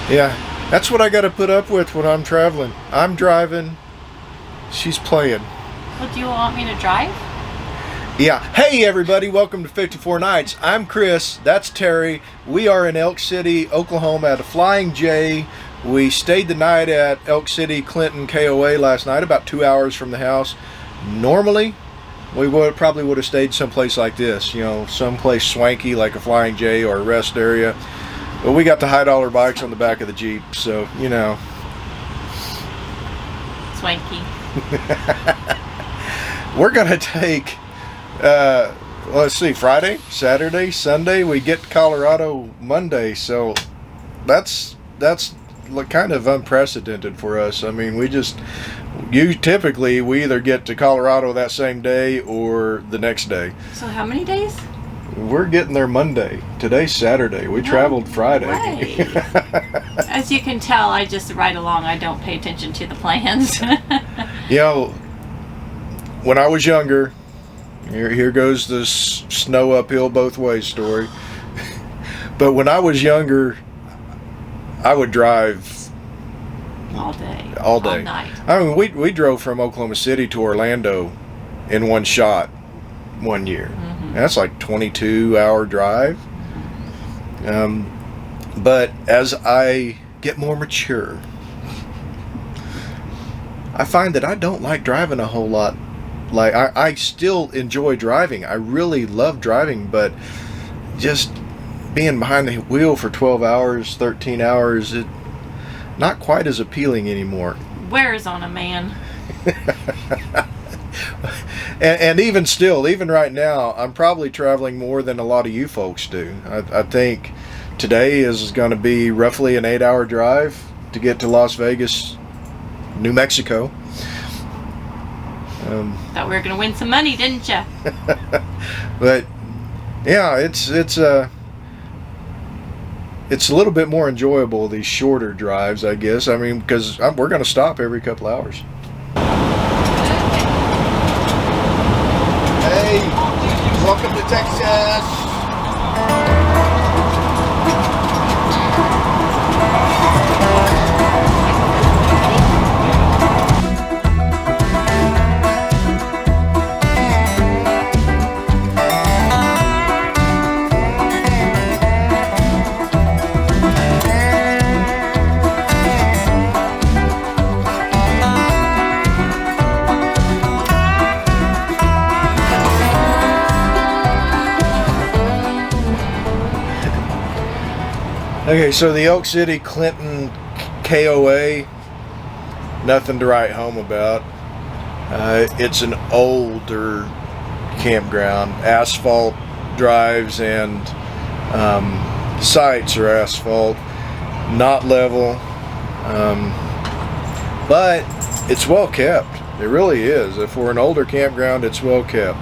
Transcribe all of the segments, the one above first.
Yeah, that's what I got to put up with when I'm traveling. I'm driving, she's playing. Well, do you want me to drive? Yeah. Hey everybody, welcome to 54 Nights. I'm Chris, that's Terry. We are in Elk City, Oklahoma at a Flying J. We stayed the night at Elk City Clinton KOA last night, about 2 hours from the house. Normally, we probably would have stayed someplace like this, you know, someplace swanky like a Flying J or a rest area. But we got the high-dollar bikes on the back of the Jeep, so, you know. Swanky. We're going to take, let's see, Friday, Saturday, Sunday. We get to Colorado Monday, so that's kind of unprecedented for us. I mean, typically we either get to Colorado that same day or the next day. So how many days? We're getting there Monday. Today's Saturday. We traveled Friday. As you can tell, I just ride along. I don't pay attention to the plans. You know, when I was younger, here goes this snow uphill both ways story. But when I was younger, I would drive all day. All day. All night. I mean, we drove from Oklahoma City to Orlando in one shot one year. That's like 22-hour drive. But as I get more mature, I find that I don't like driving a whole lot. Like, I still enjoy driving. I really love driving, but just being behind the wheel for 12 hours, 13 hours, it's not quite as appealing anymore. Wears on a man. And even still, even right now, I'm probably traveling more than a lot of you folks do. I think today is going to be roughly an 8-hour drive to get to Las Vegas, New Mexico. Thought we were going to win some money, didn't you? But yeah, it's a little bit more enjoyable, these shorter drives, I guess. I mean, because we're going to stop every couple hours. Hey, welcome to Texas. Okay, so the Elk City Clinton KOA, nothing to write home about. It's an older campground. Asphalt drives and sites are asphalt, not level, but it's well kept. It really is. For an older campground, it's well kept.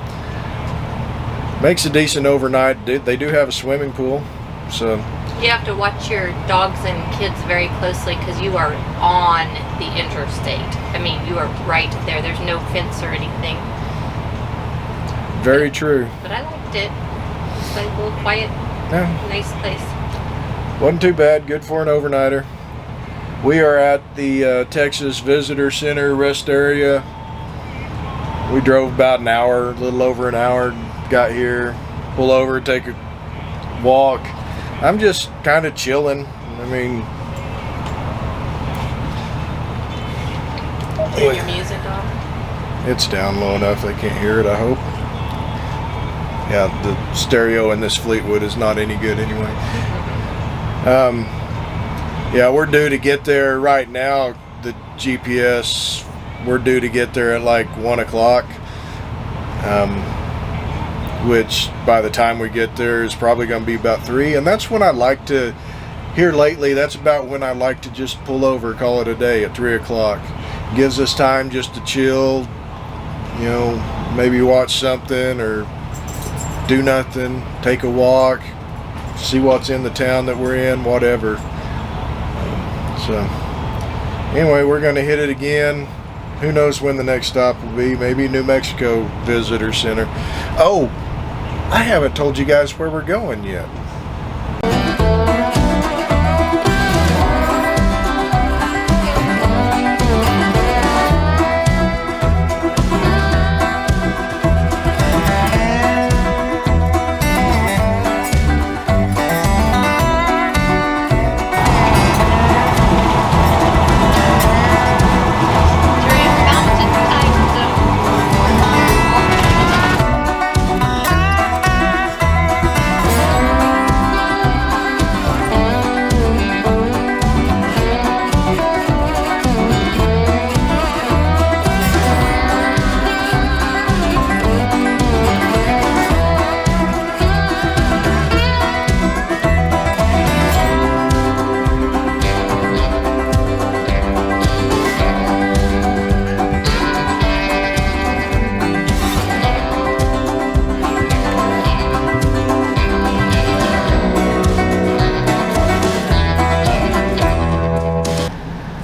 Makes a decent overnight. They do have a swimming pool, so. You have to watch your dogs and kids very closely because you are on the interstate. I mean, you are right there. There's no fence or anything. Very true. But I liked it. It's like a little quiet, nice place. Wasn't too bad. Good for an overnighter. We are at the Texas Visitor Center rest area. We drove about an hour, a little over an hour, got here, pull over, take a walk. I'm just kind of chilling. I mean, Is your music on? It's down low enough they can't hear it, I hope. Yeah, the stereo in this Fleetwood is not any good anyway. Yeah, we're due to get there right now. The GPS, we're due to get there at like 1 o'clock. Which by the time we get there is probably going to be about 3, and that's when I like to, here lately, that's about when I like to just pull over, call it a day at 3 o'clock. Gives us time just to chill, you know, maybe watch something or do nothing, take a walk, see what's in the town that we're in, whatever. So anyway, we're going to hit it again. Who knows when the next stop will be? Maybe New Mexico Visitor Center. Oh, I haven't told you guys where we're going yet.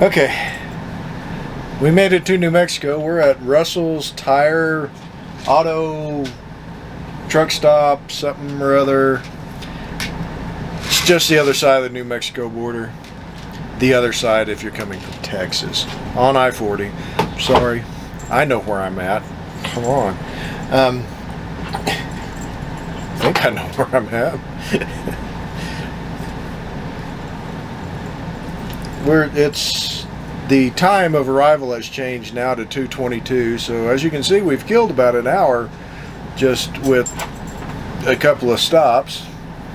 Okay, we made it to New Mexico. We're at Russell's Tire Auto Truck Stop, something or other. It's just the other side of the New Mexico border. The other side if you're coming from Texas on I-40. Sorry, I know where I'm at. Come on. I think I know where I'm at. It's the time of arrival has changed now to 2:22. So as you can see, we've killed about an hour just with a couple of stops,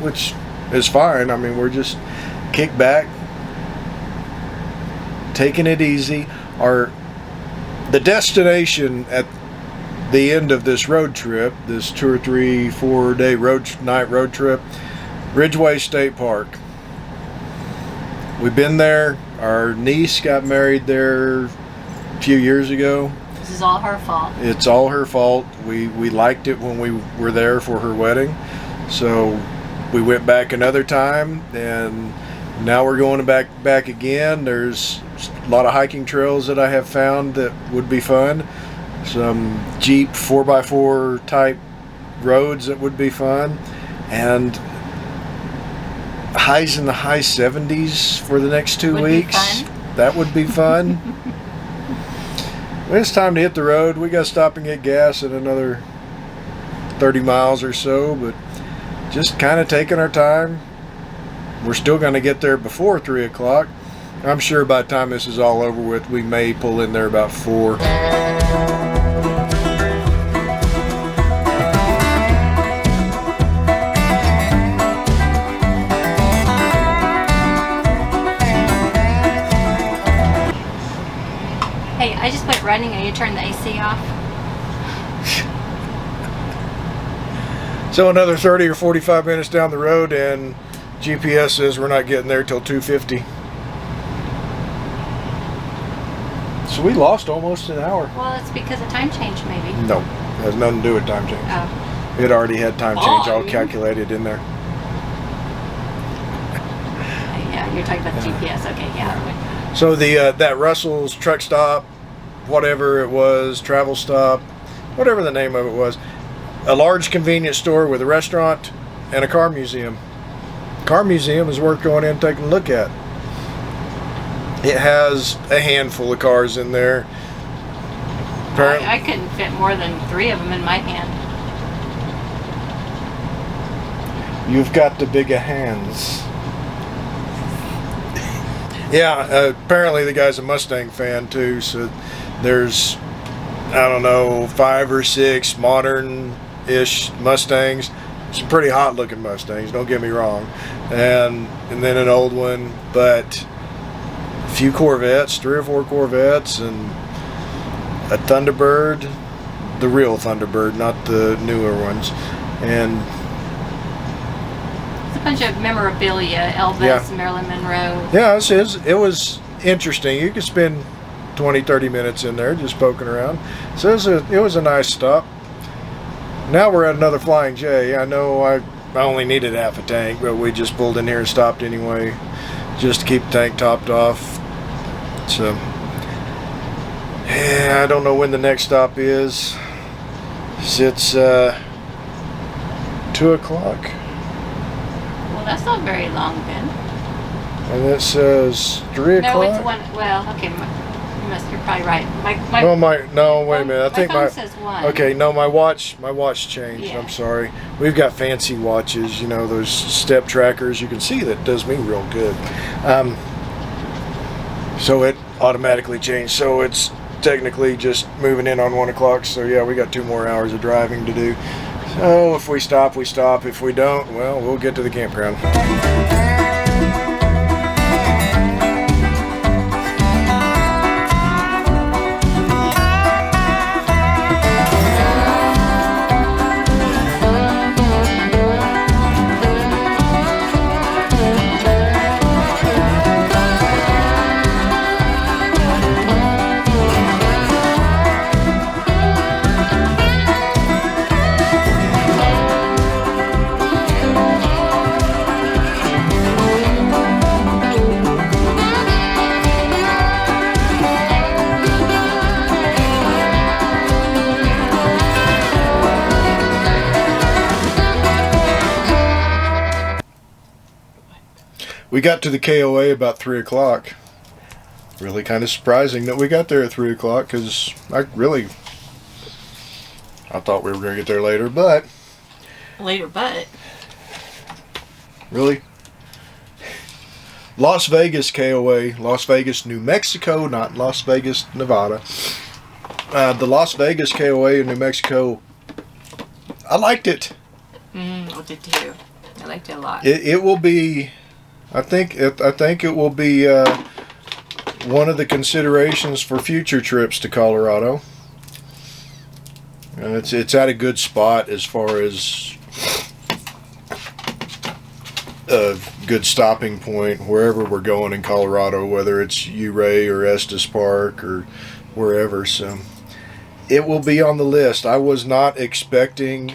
which is fine. I mean, we're just kick back, taking it easy. The destination at the end of this road trip, this 2 or 3, 4 day night road trip, Ridgeway State Park. We've been there. Our niece got married there a few years ago. This is all her fault. It's all her fault. We liked it when we were there for her wedding, so we went back another time, and now we're going back again. There's a lot of hiking trails that I have found that would be fun. Some Jeep 4x4 type roads that would be fun, and highs in the high 70s for the next 2 weeks. That would be fun. When it's time to hit the road, we got to stop and get gas at another 30 miles or so, but just kind of taking our time. We're still going to get there before 3 o'clock. I'm sure by the time this is all over with, we may pull in there about 4. Hey, I just went running and you turned the AC off. So another 30 or 45 minutes down the road, and GPS says we're not getting there till 2:50. So we lost almost an hour. Well, it's because of time change, maybe. No, it has nothing to do with time change. Oh. It already had time change all calculated in there. Yeah, you're talking about the GPS. Okay, yeah. So that Russell's truck stop, whatever it was, travel stop, whatever the name of it was, a large convenience store with a restaurant and a car museum. Car museum is worth going in and taking a look at. It has a handful of cars in there. I couldn't fit more than 3 of them in my hand. You've got the bigger hands. Yeah, apparently the guy's a Mustang fan too, so there's, I don't know, 5 or 6 modern-ish Mustangs. Some pretty hot-looking Mustangs, don't get me wrong, and then an old one, but a few Corvettes, 3 or 4 Corvettes, and a Thunderbird, the real Thunderbird, not the newer ones, and It's a bunch of memorabilia, Elvis, Marilyn Monroe. yeah, it was interesting. You could spend 20-30 minutes in there just poking around. So it was a nice stop. Now we're at another Flying J. I know I only needed half a tank, but we just pulled in here and stopped anyway, just to keep the tank topped off. So yeah, I don't know when the next stop is. It's 2 o'clock. Well, that's not very long then. And it says 3 o'clock. No, it's 1. Well, okay, you're probably right. No, wait a minute. I think my phone says 1. Okay, no, my watch changed. Yeah. I'm sorry. We've got fancy watches, you know, those step trackers. You can see that does me real good. So it automatically changed. So it's technically just moving in on 1 o'clock. So yeah, we got 2 more hours of driving to do. So if we stop, we stop. If we don't, well, we'll get to the campground. we got to the KOA about 3 o'clock. Really kind of surprising that we got there at 3 o'clock, because I thought we were going to get there later, but... Really? Las Vegas KOA, Las Vegas, New Mexico, not Las Vegas, Nevada. The Las Vegas KOA in New Mexico, I liked it. I did too. I liked it a lot. It will be, I think it will be one of the considerations for future trips to Colorado. It's at a good spot as far as a good stopping point wherever we're going in Colorado, whether it's Ouray or Estes Park or wherever. So it will be on the list. I was not expecting.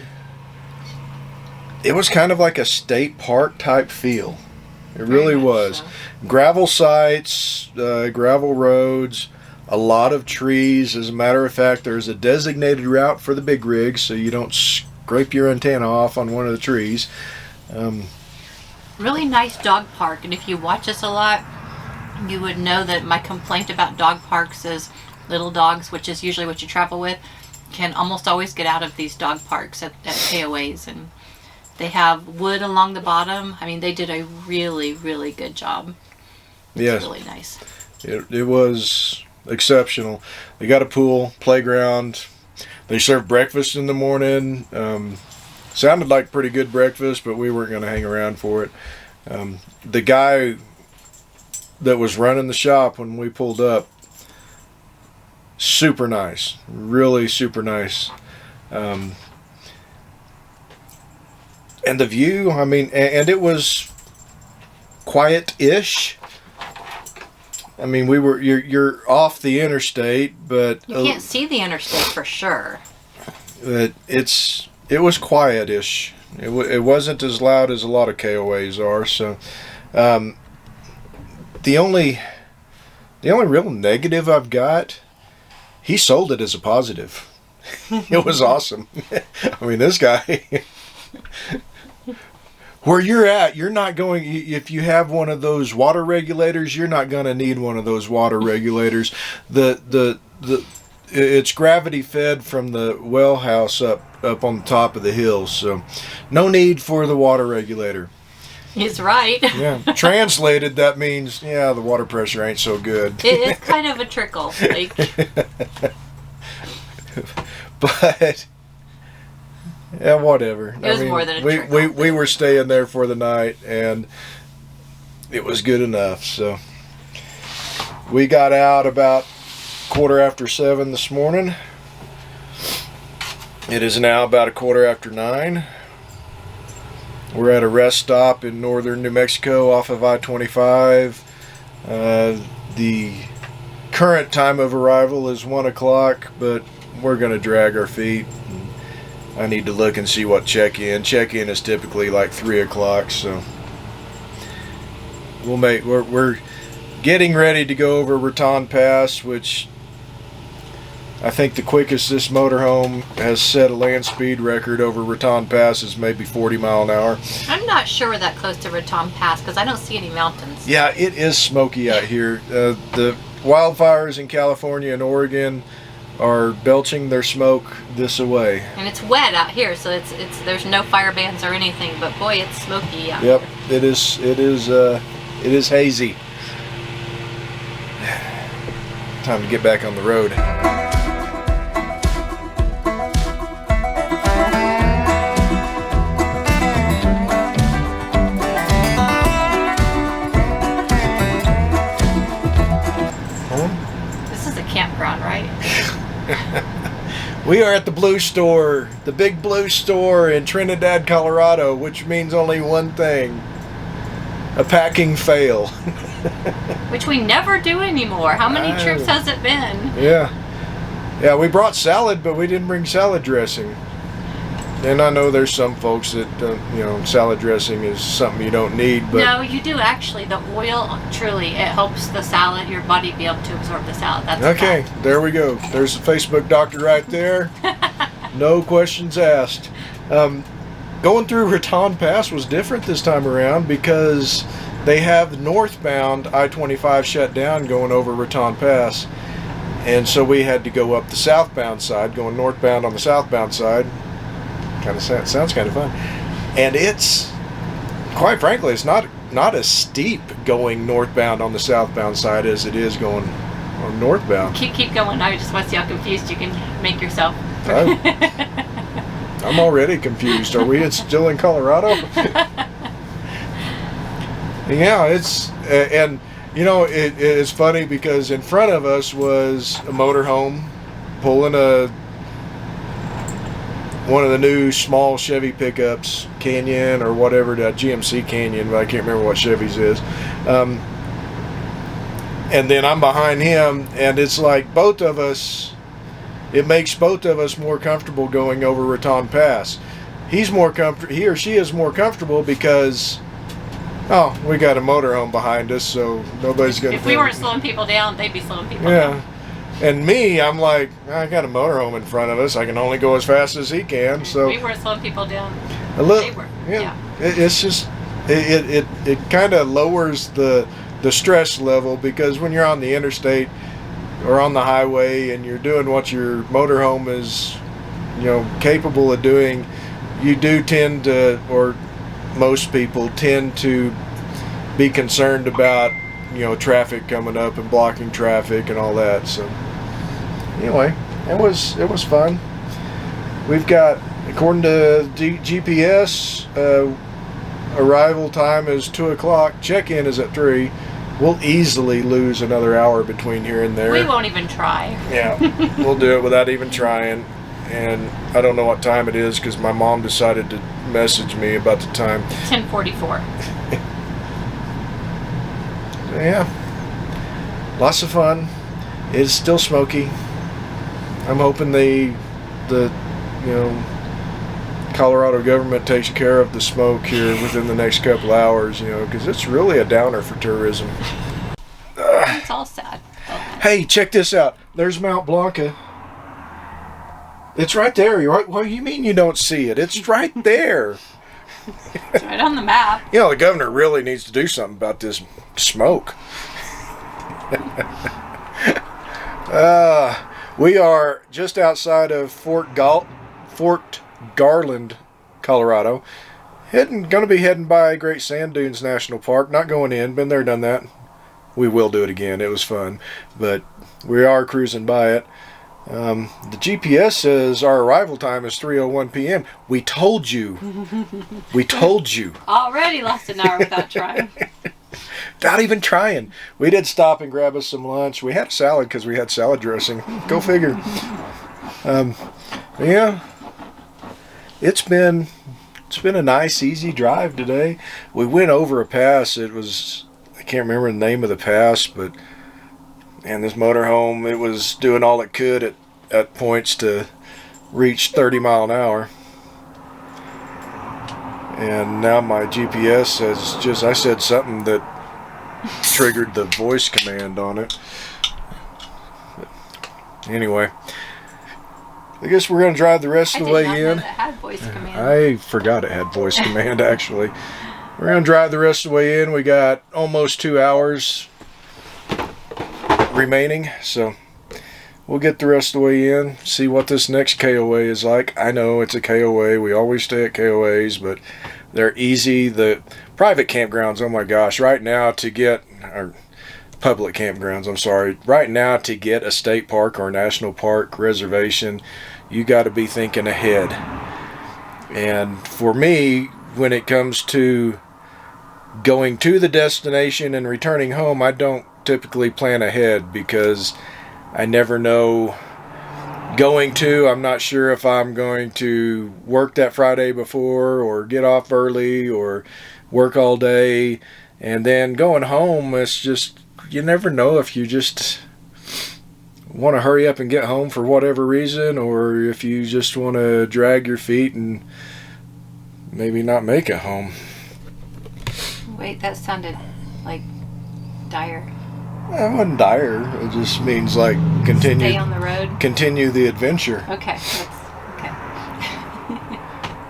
It was kind of like a state park type feel. It really was. So. Gravel sites, gravel roads, a lot of trees. As a matter of fact, there's a designated route for the big rigs, so you don't scrape your antenna off on one of the trees. Really nice dog park, and if you watch us a lot, you would know that my complaint about dog parks is little dogs, which is usually what you travel with, can almost always get out of these dog parks at KOAs, and they have wood along the bottom. I mean, they did a really, really good job. Yes. Really nice. It was exceptional. They got a pool, playground. They served breakfast in the morning. Sounded like pretty good breakfast, but we weren't going to hang around for it. The guy that was running the shop when we pulled up, super nice. Really super nice. And the view, I mean, and it was quiet-ish. I mean, you're off the interstate, but you can't see the interstate for sure. But it was quiet-ish. It wasn't as loud as a lot of KOAs are. So, the only real negative I've got, he sold it as a positive. It was awesome. I mean, this guy. Where you're at, you're not going, if you have one of those water regulators, you're not going to need one of those water regulators. It's gravity fed from the well house up on the top of the hill, so no need for the water regulator. He's right. Yeah. Translated, that means, yeah, the water pressure ain't so good. It is kind of a trickle. Like. But... yeah, whatever. It was more than a trickle. We were staying there for the night, and it was good enough. So we got out about 7:15 this morning. It is now about 9:15. We're at a rest stop in northern New Mexico off of I-25. The current time of arrival is 1 o'clock, but we're going to drag our feet. I need to look and see what check-in. Check-in is typically like 3 o'clock, so we're getting ready to go over Raton Pass, which I think the quickest this motorhome has set a land speed record over Raton Pass is maybe 40 mile an hour. I'm not sure we're that close to Raton Pass because I don't see any mountains. Yeah, it is smoky out here. The wildfires in California and Oregon are belching their smoke this away. And it's wet out here, so it's there's no fire bans or anything, but boy, it's smoky out here. Yep, it is hazy. Time to get back on the road. This is a campground, right? We are at the Blue Store, the big Blue Store in Trinidad, Colorado, which means only one thing: a packing fail. Which we never do anymore. How many trips has it been? Yeah, we brought salad, but we didn't bring salad dressing. And I know there's some folks that salad dressing is something you don't need, but no, you do actually. The oil, truly, it helps the salad, your body be able to absorb the salad. That's okay. There we go. There's the Facebook doctor right there. No questions asked. Going through Raton Pass was different this time around because they have the northbound I-25 shut down going over Raton Pass. And so we had to go up the southbound side, going northbound on the southbound side. Kind of sounds kind of fun. And it's, quite frankly, it's not as steep going northbound on the southbound side as it is going on northbound. Keep going. I just want to see how confused you can make yourself. I'm already confused. Are we still in Colorado? Yeah, it's and you know it's funny because in front of us was a motorhome pulling one of the new small Chevy pickups, Canyon or whatever, that GMC Canyon, but I can't remember what Chevy's is. And then I'm behind him, and it's like both of us. It makes both of us more comfortable going over Raton Pass. He or she is more comfortable because, oh, we got a motorhome behind us, so nobody's gonna. If we weren't slowing people down, they'd be slowing people down. Yeah, and me, I'm like, I got a motorhome in front of us. I can only go as fast as he can. So we weren't slowing people down. A little, they were. Yeah. It's just it kind of lowers the stress level, because when you're on the interstate or on the highway and you're doing what your motorhome is, you know, capable of doing, you do tend to, or most people tend to be concerned about, you know, traffic coming up and blocking traffic and all that. So anyway, it was fun. We've got, according to GPS, arrival time is 2 o'clock. Check-in is at 3. We'll easily lose another hour between here and there. We won't even try. Yeah, we'll do it without even trying. And I don't know what time it is because my mom decided to message me about the time. 10:44. Yeah, lots of fun. It's still smoky. I'm hoping the you know, Colorado government takes care of the smoke here within the next couple hours, you know, because it's really a downer for tourism. It's all sad. Hey, check this out. There's Mount Blanca. It's right there. What do you mean you don't see it? It's right there. It's right on the map. You know, the governor really needs to do something about this smoke. We are just outside of Fort Garland, Colorado. Going to be heading by Great Sand Dunes National Park. Not going in. Been there, done that. We will do it again. It was fun. But we are cruising by it. The GPS says our arrival time is 3:01 p.m. We told you. We told you. Already lost an hour without trying. Without even trying. We did stop and grab us some lunch. We had a salad because we had salad dressing. Go figure. Yeah. It's been a nice, easy drive today. We went over a pass. It was, I can't remember the name of the pass, but and this motorhome, it was doing all it could at points to reach 30 mile an hour. And now my GPS says I said something that triggered the voice command on it. But anyway, I guess we're going to drive the rest of the way in. That had voice command. I forgot it had voice command, actually. We're going to drive the rest of the way in. We got almost 2 hours remaining, so we'll get the rest of the way in, see what this next KOA is like. I know it's a KOA. We always stay at KOAs, but they're easy. The private campgrounds, oh my gosh, right now to get, or public campgrounds, I'm sorry, right now to get a state park or a national park reservation, you got to be thinking ahead. And for me, when it comes to going to the destination and returning home, I don't typically plan ahead because I never know. I'm not sure if I'm going to work that Friday before or get off early or work all day. And then going home, it's just, you never know if you just want to hurry up and get home for whatever reason, or if you just want to drag your feet and maybe not make it home. Wait, that sounded like dire. It wasn't dire. It just means like continue. Stay on the road. Continue the adventure. Okay. Okay.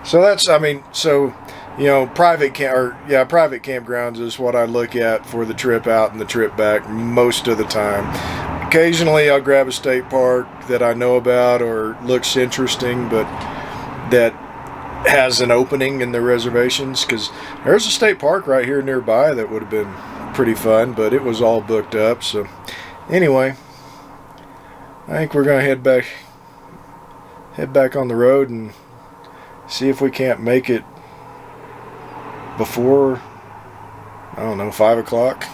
So that's, I mean, so you know, private campgrounds is what I look at for the trip out and the trip back most of the time. Occasionally I'll grab a state park that I know about or looks interesting, but that has an opening in the reservations, because there's a state park right here nearby that would have been pretty fun, but it was all booked up. So anyway, I think we're gonna head back on the road and see if we can't make it before, I don't know, 5 o'clock.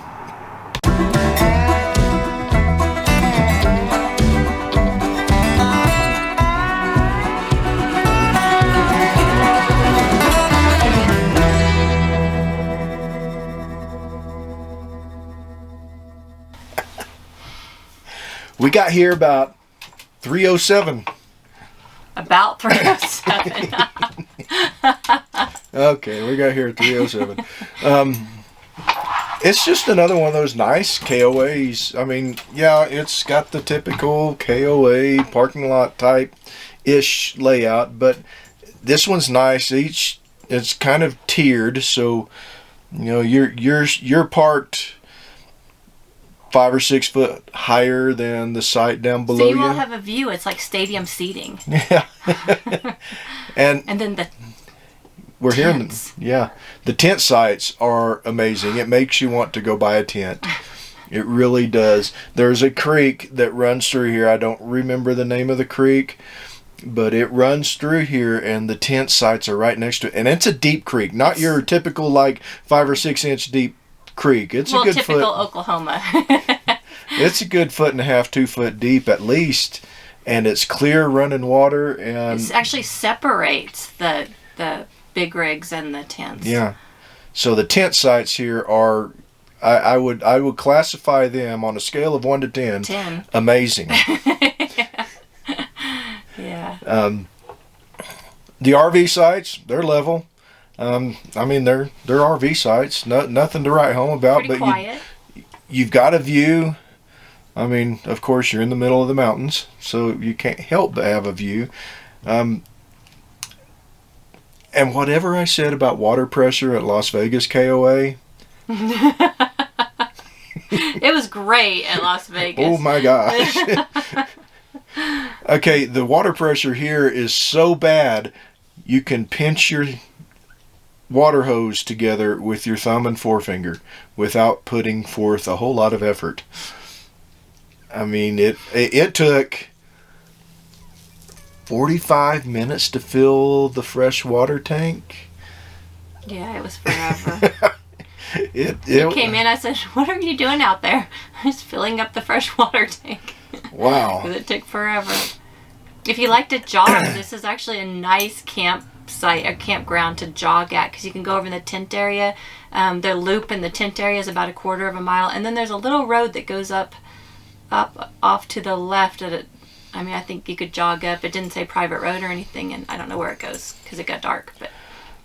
We got here about 3:07. About 3:07. Okay, we got here at 3:07. It's just another one of those nice KOAs. I mean, yeah, it's got the typical KOA parking lot type-ish layout, but this one's nice. It's kind of tiered, so you know you're parked 5 or 6 foot higher than the site down below so you. you will have a view. It's like stadium seating. Yeah. and then the we're tents. here. The tent sites are amazing. It makes you want to go buy a tent. It really does. There's a creek that runs through here. I don't remember the name of the creek, but it runs through here, and the tent sites are right next to it. And it's a deep creek, not your typical like 5 or 6 inch deep creek. It's a good typical foot. Oklahoma. It's a good 1.5 to 2 foot deep at least, and it's clear running water, and it actually separates the big rigs and the tents. Yeah. So the tent sites here are, I would classify them on a scale of 1 to 10. Amazing. Yeah. The RV sites, they're level. I mean, they're RV sites. Nothing to write home about. Pretty but quiet. You've got a view. I mean, of course, you're in the middle of the mountains, so you can't help but have a view. And whatever I said about water pressure at Las Vegas KOA, it was great at Las Vegas. Oh my gosh. Okay, the water pressure here is so bad you can pinch your water hose together with your thumb and forefinger without putting forth a whole lot of effort. I mean, it took 45 minutes to fill the fresh water tank. Yeah, it was forever. It came in, I said, "What are you doing out there?" I was filling up the fresh water tank. Wow. Because it took forever. If you like to jog, this is actually a nice campsite, a campground to jog at, because you can go over in the tent area. The loop in the tent area is about 1/4 of a mile, and then there's a little road that goes up off to the left at it. I mean, I think you could jog up. It didn't say private road or anything, and I don't know where it goes because it got dark.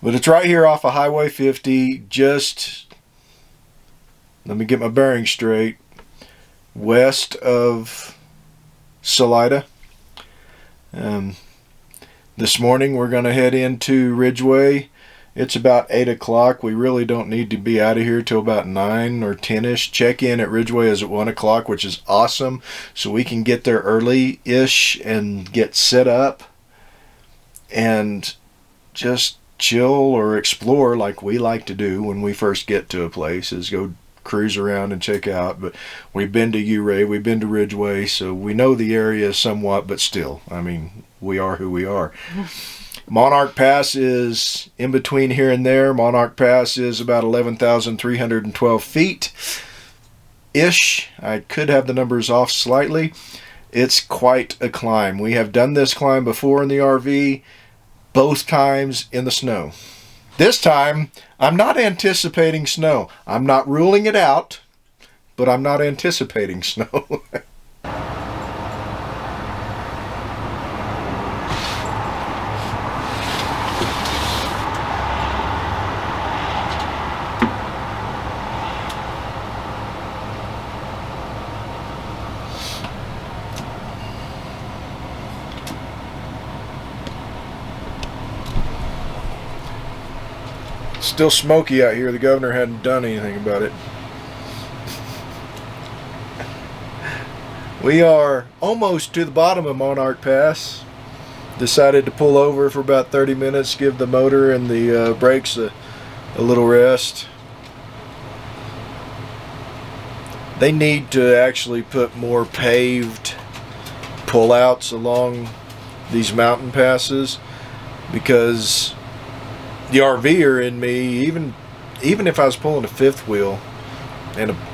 But it's right here off of Highway 50, just, let me get my bearings straight, west of Salida. This morning we're going to head into Ridgeway. It's about 8 o'clock. We really don't need to be out of here till about 9 or 10ish. Check-in at Ridgeway is at 1 o'clock, which is awesome. So we can get there early-ish and get set up and just chill or explore like we like to do when we first get to a place, is go cruise around and check out. But we've been to Ouray, we've been to Ridgeway, so we know the area somewhat, but still, I mean, we are who we are. Monarch Pass is in between here and there. Monarch Pass is about 11,312 feet-ish. I could have the numbers off slightly. It's quite a climb. We have done this climb before in the RV, both times in the snow. This time, I'm not anticipating snow. I'm not ruling it out, but I'm not anticipating snow. still smoky out here. The governor hadn't done anything about it. We are almost to the bottom of Monarch Pass. Decided to pull over for about 30 minutes, give the motor and the brakes a little rest. They need to actually put more paved pullouts along these mountain passes, because the RVer in me, even if I was pulling a fifth wheel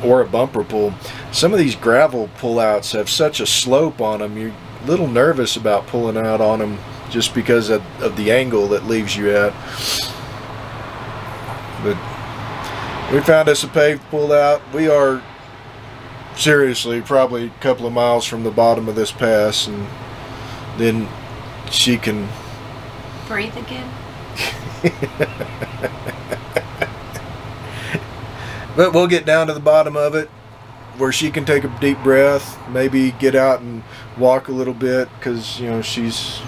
or a bumper pull, some of these gravel pullouts have such a slope on them, you're a little nervous about pulling out on them just because of the angle that leaves you at. But we found us a paved pullout. We are seriously probably a couple of miles from the bottom of this pass, and then she can breathe again. But we'll get down to the bottom of it where she can take a deep breath, maybe get out and walk a little bit, because she's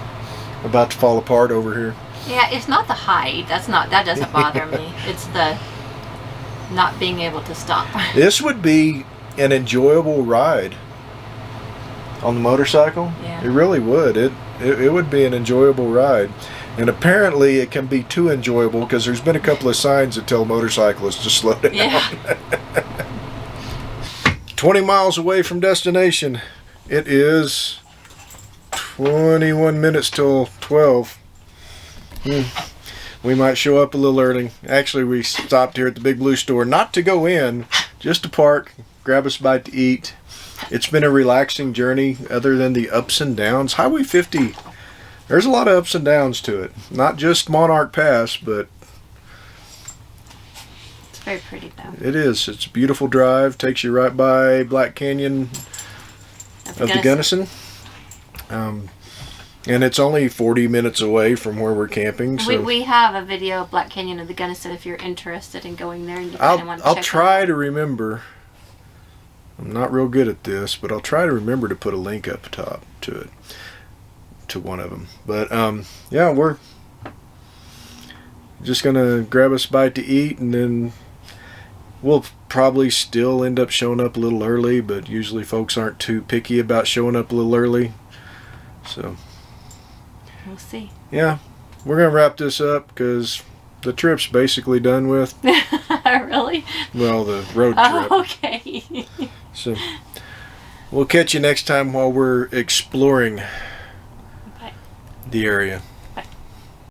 about to fall apart over here. Yeah, it's not the height. That doesn't bother me. It's the not being able to stop. This would be an enjoyable ride on the motorcycle. Yeah. It really would. It would be an enjoyable ride. And apparently it can be too enjoyable, because there's been a couple of signs that tell motorcyclists to slow down. Yeah. 20 miles away from destination. It is 21 minutes till 12. We might show up a little early. Actually, we stopped here at the Big Blue Store, not to go in, just to park, grab us a bite to eat. It's been a relaxing journey other than the ups and downs. Highway 50, there's a lot of ups and downs to it. Not just Monarch Pass, but it's very pretty though. It is. It's a beautiful drive. Takes you right by Black Canyon of the Gunnison. And it's only 40 minutes away from where we're camping. So we have a video of Black Canyon of the Gunnison if you're interested in going there and you kind of want to check I'll try to remember. I'm not real good at this, but I'll try to remember to put a link up top to it, to one of them. But yeah, we're just gonna grab us a bite to eat, and then we'll probably still end up showing up a little early, but usually folks aren't too picky about showing up a little early, so we'll see. Yeah, we're gonna wrap this up because the trip's basically done with. Really? Well, the road trip. Oh, okay. So we'll catch you next time while we're exploring the area.